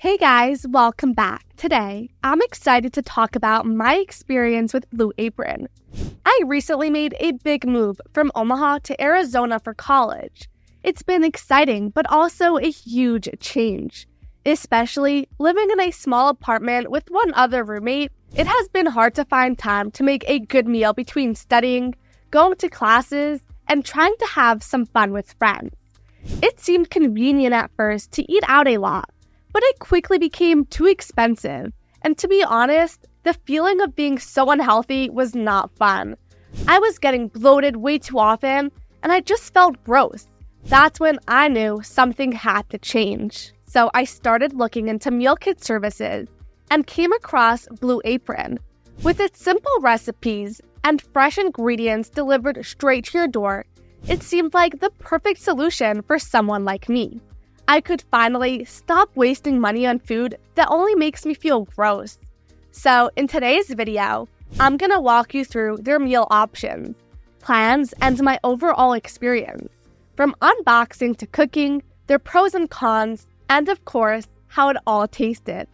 Hey guys, welcome back. Today, I'm excited to talk about my experience with Blue Apron. I recently made a big move from Omaha to Arizona for college. It's been exciting, but also a huge change. Especially living in a small apartment with one other roommate, it has been hard to find time to make a good meal between studying, going to classes, and trying to have some fun with friends. It seemed convenient at first to eat out a lot, but it quickly became too expensive, and to be honest, the feeling of being so unhealthy was not fun. I was getting bloated way too often, and I just felt gross. That's when I knew something had to change. So I started looking into meal kit services and came across Blue Apron. With its simple recipes and fresh ingredients delivered straight to your door, it seemed like the perfect solution for someone like me. I could finally stop wasting money on food that only makes me feel gross. So in today's video, I'm gonna walk you through their meal options, plans, and my overall experience. From unboxing to cooking, their pros and cons, and of course, how it all tasted.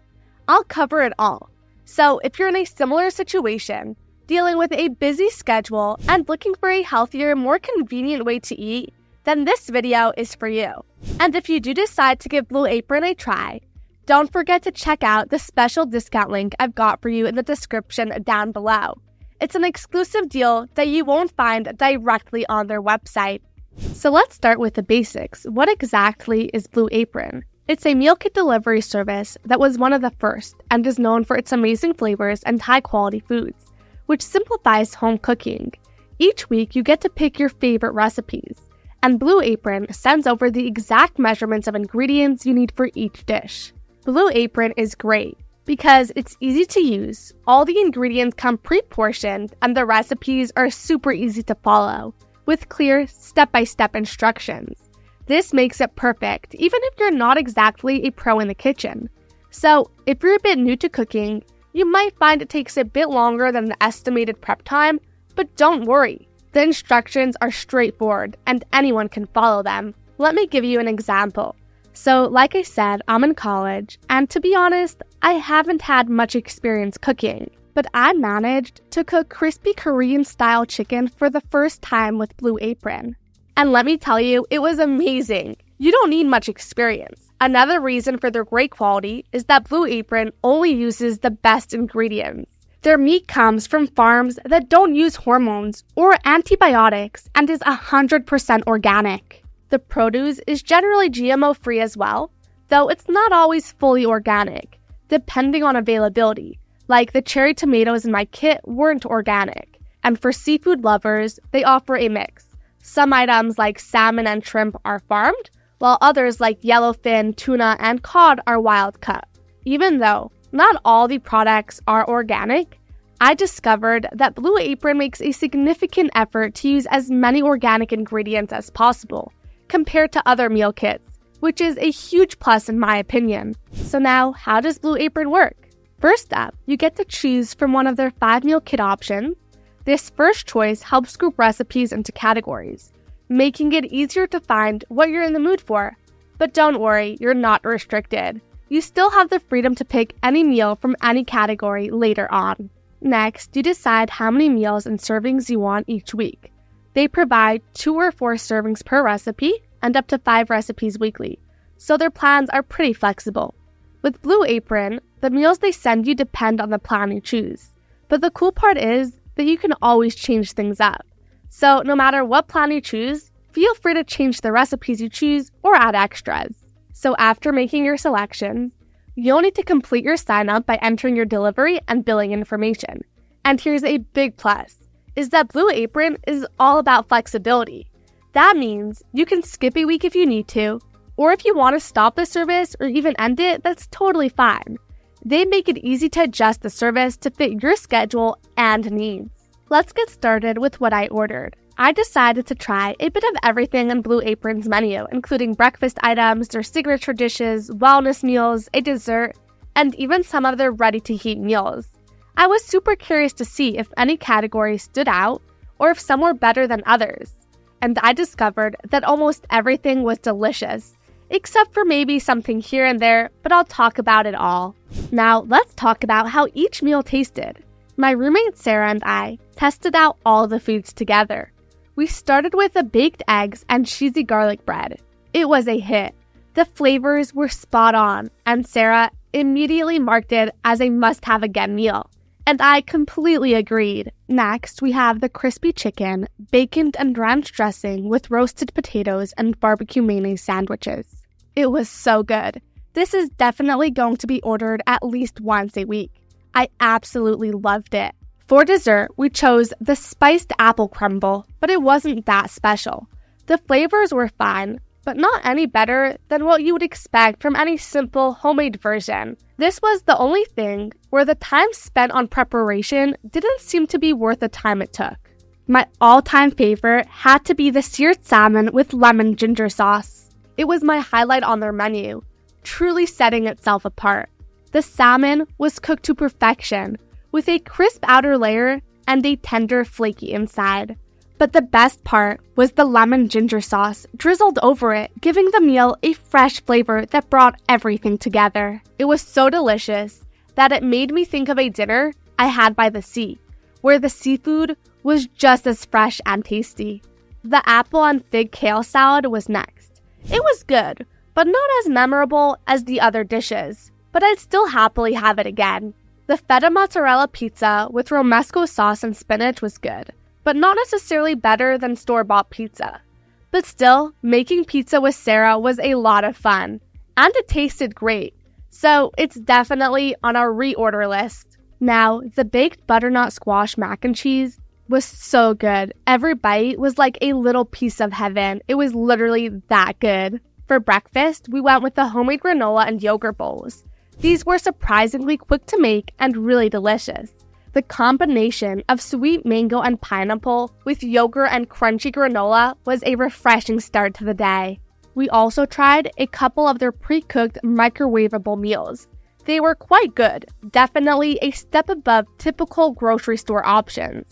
I'll cover it all. So if you're in a similar situation, dealing with a busy schedule and looking for a healthier, more convenient way to eat, then this video is for you. And if you do decide to give Blue Apron a try, don't forget to check out the special discount link I've got for you in the description down below. It's an exclusive deal that you won't find directly on their website. So let's start with the basics. What exactly is Blue Apron? It's a meal kit delivery service that was one of the first and is known for its amazing flavors and high-quality foods, which simplifies home cooking. Each week, you get to pick your favorite recipes, and Blue Apron sends over the exact measurements of ingredients you need for each dish. Blue Apron is great because it's easy to use, all the ingredients come pre-portioned, and the recipes are super easy to follow, with clear step-by-step instructions. This makes it perfect, even if you're not exactly a pro in the kitchen. So, if you're a bit new to cooking, you might find it takes a bit longer than the estimated prep time, but don't worry. The instructions are straightforward and anyone can follow them. Let me give you an example. So, like I said, I'm in college, and to be honest, I haven't had much experience cooking, but I managed to cook crispy Korean-style chicken for the first time with Blue Apron. And let me tell you, it was amazing. You don't need much experience. Another reason for their great quality is that Blue Apron only uses the best ingredients. Their meat comes from farms that don't use hormones or antibiotics and is 100% organic. The produce is generally GMO-free as well, though it's not always fully organic, depending on availability. Like the cherry tomatoes in my kit weren't organic. And for seafood lovers, they offer a mix. Some items like salmon and shrimp are farmed, while others like yellowfin, tuna, and cod are wild caught. Even though not all the products are organic, I discovered that Blue Apron makes a significant effort to use as many organic ingredients as possible, compared to other meal kits, which is a huge plus in my opinion. So now, how does Blue Apron work? First up, you get to choose from one of their 5 meal kit options. This first choice helps group recipes into categories, making it easier to find what you're in the mood for. But don't worry, you're not restricted. You still have the freedom to pick any meal from any category later on. Next, you decide how many meals and servings you want each week. They provide 2 or 4 servings per recipe and up to 5 recipes weekly, so their plans are pretty flexible. With Blue Apron, the meals they send you depend on the plan you choose. But the cool part is that you can always change things up. So no matter what plan you choose, feel free to change the recipes you choose or add extras. So after making your selections, you'll need to complete your sign up by entering your delivery and billing information. And here's a big plus, is that Blue Apron is all about flexibility. That means you can skip a week if you need to, or if you want to stop the service or even end it, that's totally fine. They make it easy to adjust the service to fit your schedule and needs. Let's get started with what I ordered. I decided to try a bit of everything on Blue Apron's menu, including breakfast items, their signature dishes, wellness meals, a dessert, and even some of their ready-to-heat meals. I was super curious to see if any categories stood out or if some were better than others. And I discovered that almost everything was delicious. except for maybe something here and there, but I'll talk about it all. Now, let's talk about how each meal tasted. My roommate Sarah and I tested out all the foods together. We started with the baked eggs and cheesy garlic bread. It was a hit. The flavors were spot on, and Sarah immediately marked it as a must-have again meal. And I completely agreed. Next, we have the crispy chicken, bacon and ranch dressing with roasted potatoes and barbecue mayonnaise sandwiches. It was so good. This is definitely going to be ordered at least once a week. I absolutely loved it. For dessert, we chose the spiced apple crumble, but it wasn't that special. The flavors were fine, but not any better than what you would expect from any simple homemade version. This was the only thing where the time spent on preparation didn't seem to be worth the time it took. My all-time favorite had to be the seared salmon with lemon ginger sauce. It was my highlight on their menu, truly setting itself apart. The salmon was cooked to perfection, with a crisp outer layer and a tender, flaky inside. But the best part was the lemon ginger sauce drizzled over it, giving the meal a fresh flavor that brought everything together. It was so delicious that it made me think of a dinner I had by the sea, where the seafood was just as fresh and tasty. The apple and fig kale salad was next. It was good, but not as memorable as the other dishes, but I'd still happily have it again. The feta mozzarella pizza with romesco sauce and spinach was good, but not necessarily better than store-bought pizza. But still, making pizza with Sarah was a lot of fun, and it tasted great, so it's definitely on our reorder list. Now, the baked butternut squash mac and cheese was so good. Every bite was like a little piece of heaven. It was literally that good. For breakfast, we went with the homemade granola and yogurt bowls. These were surprisingly quick to make and really delicious. The combination of sweet mango and pineapple with yogurt and crunchy granola was a refreshing start to the day. We also tried a couple of their pre-cooked microwavable meals. They were quite good, definitely a step above typical grocery store options.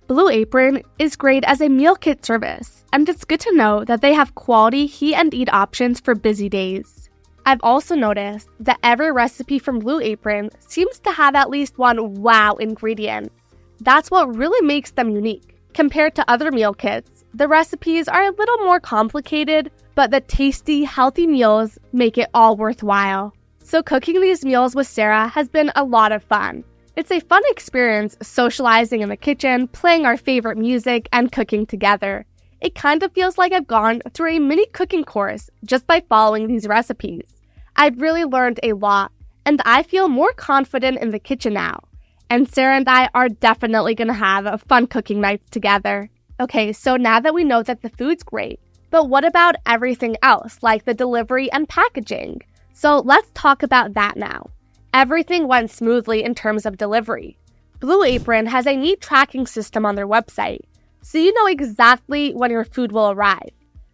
Blue Apron is great as a meal kit service, and it's good to know that they have quality heat and eat options for busy days. I've also noticed that every recipe from Blue Apron seems to have at least one wow ingredient. That's what really makes them unique. Compared to other meal kits, the recipes are a little more complicated, but the tasty, healthy meals make it all worthwhile. So cooking these meals with Sarah has been a lot of fun. It's a fun experience socializing in the kitchen, playing our favorite music, and cooking together. It kind of feels like I've gone through a mini cooking course just by following these recipes. I've really learned a lot, and I feel more confident in the kitchen now. And Sarah and I are definitely going to have fun cooking nights together. Okay, so now that we know that the food's great, but what about everything else, like the delivery and packaging? So let's talk about that now. Everything went smoothly in terms of delivery. Blue Apron has a neat tracking system on their website, so you know exactly when your food will arrive.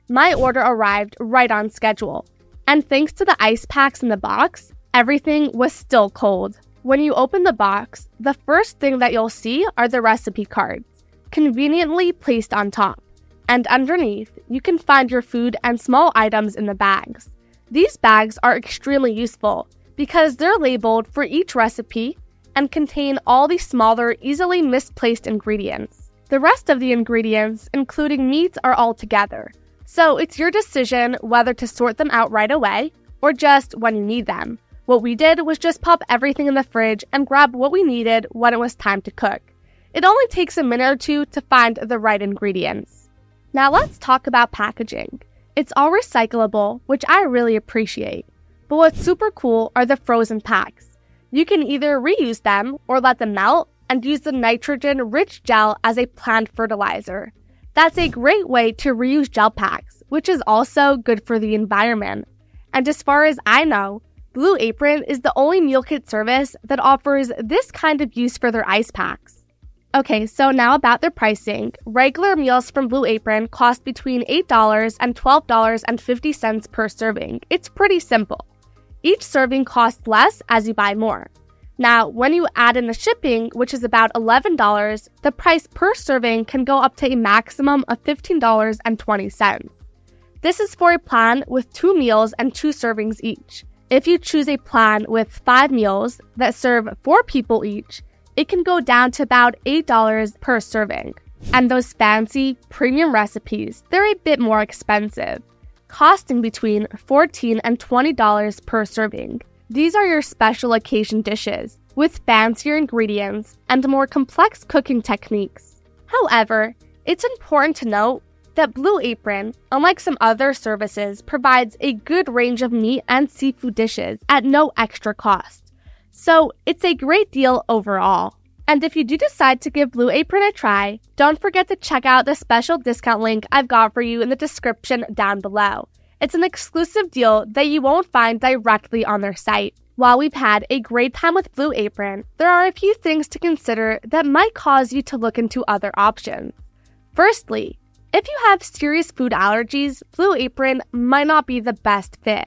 My order arrived right on schedule. And thanks to the ice packs in the box, everything was still cold. When you open the box, the first thing that you'll see are the recipe cards, conveniently placed on top. And underneath, you can find your food and small items in the bags. These bags are extremely useful because they're labeled for each recipe and contain all the smaller, easily misplaced ingredients. The rest of the ingredients, including meats, are all together. So it's your decision whether to sort them out right away or just when you need them. What we did was just pop everything in the fridge and grab what we needed when it was time to cook. It only takes a minute or two to find the right ingredients. Now let's talk about packaging. It's all recyclable, which I really appreciate. But what's super cool are the frozen packs. You can either reuse them or let them melt and use the nitrogen-rich gel as a plant fertilizer. That's a great way to reuse gel packs, which is also good for the environment. And as far as I know, Blue Apron is the only meal kit service that offers this kind of use for their ice packs. Okay, so now about their pricing. Regular meals from Blue Apron cost between $8 and $12.50 per serving. It's pretty simple. Each serving costs less as you buy more. Now, when you add in the shipping, which is about $11, the price per serving can go up to a maximum of $15.20. This is for a plan with 2 meals and 2 servings each. If you choose a plan with 5 meals that serve 4 people each, it can go down to about $8 per serving. And those fancy, premium recipes, they're a bit more expensive, costing between $14 and $20 per serving. These are your special occasion dishes, with fancier ingredients and more complex cooking techniques. However, it's important to note that Blue Apron, unlike some other services, provides a good range of meat and seafood dishes at no extra cost. So it's a great deal overall. And if you do decide to give Blue Apron a try, don't forget to check out the special discount link I've got for you in the description down below. It's an exclusive deal that you won't find directly on their site. While we've had a great time with Blue Apron, there are a few things to consider that might cause you to look into other options. Firstly, if you have serious food allergies, Blue Apron might not be the best fit.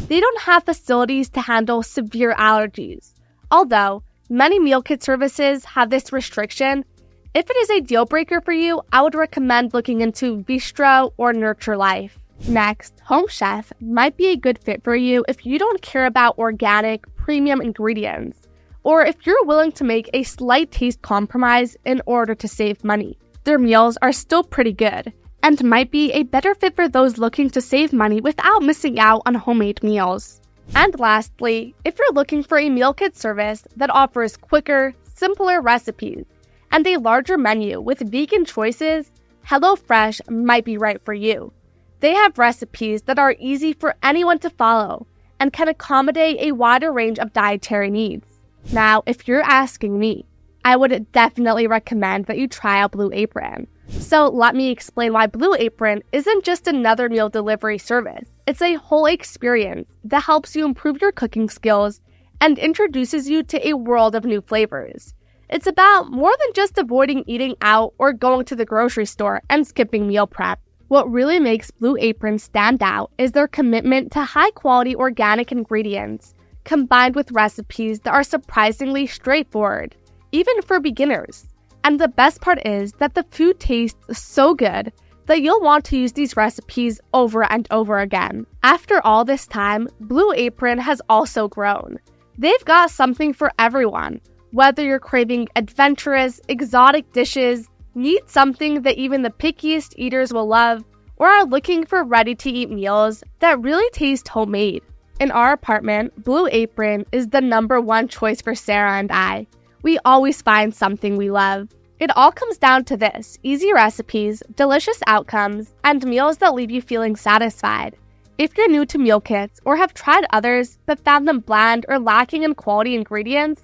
They don't have facilities to handle severe allergies. Although, many meal kit services have this restriction. If it is a deal breaker for you, I would recommend looking into Bistro or Nurture Life. Next, Home Chef might be a good fit for you if you don't care about organic, premium ingredients, or if you're willing to make a slight taste compromise in order to save money. Their meals are still pretty good, and might be a better fit for those looking to save money without missing out on homemade meals. And lastly, if you're looking for a meal kit service that offers quicker, simpler recipes, and a larger menu with vegan choices, HelloFresh might be right for you. They have recipes that are easy for anyone to follow and can accommodate a wider range of dietary needs. Now, if you're asking me, I would definitely recommend that you try out Blue Apron. So let me explain why Blue Apron isn't just another meal delivery service. It's a whole experience that helps you improve your cooking skills and introduces you to a world of new flavors. It's about more than just avoiding eating out or going to the grocery store and skipping meal prep. What really makes Blue Apron stand out is their commitment to high-quality organic ingredients, combined with recipes that are surprisingly straightforward, even for beginners. And the best part is that the food tastes so good that you'll want to use these recipes over and over again. After all this time, Blue Apron has also grown. They've got something for everyone. Whether you're craving adventurous, exotic dishes, need something that even the pickiest eaters will love, or are looking for ready-to-eat meals that really taste homemade. In our apartment, Blue Apron is the #1 choice for Sarah and I. We always find something we love. It all comes down to this: easy recipes, delicious outcomes, and meals that leave you feeling satisfied. If you're new to meal kits or have tried others but found them bland or lacking in quality ingredients,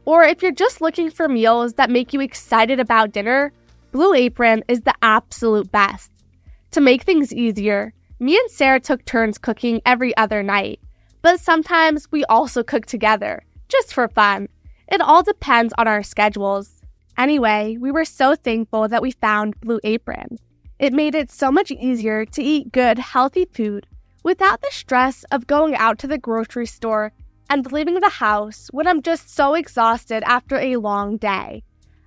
or if you're just looking for meals that make you excited about dinner, Blue Apron is the absolute best. To make things easier, me and Sarah took turns cooking every other night, but sometimes we also cook together, just for fun. It all depends on our schedules. Anyway, we were so thankful that we found Blue Apron. It made it so much easier to eat good, healthy food without the stress of going out to the grocery store and leaving the house when I'm just so exhausted after a long day.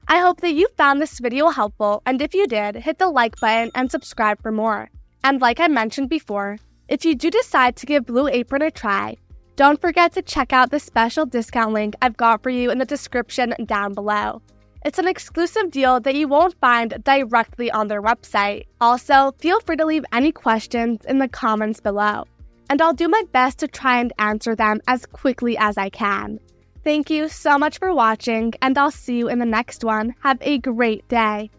I hope that you found this video helpful, and if you did, hit the like button and subscribe for more. And like I mentioned before, if you do decide to give Blue Apron a try, don't forget to check out the special discount link I've got for you in the description down below. It's an exclusive deal that you won't find directly on their website. Also, feel free to leave any questions in the comments below, and I'll do my best to try and answer them as quickly as I can. Thank you so much for watching, and I'll see you in the next one. Have a great day.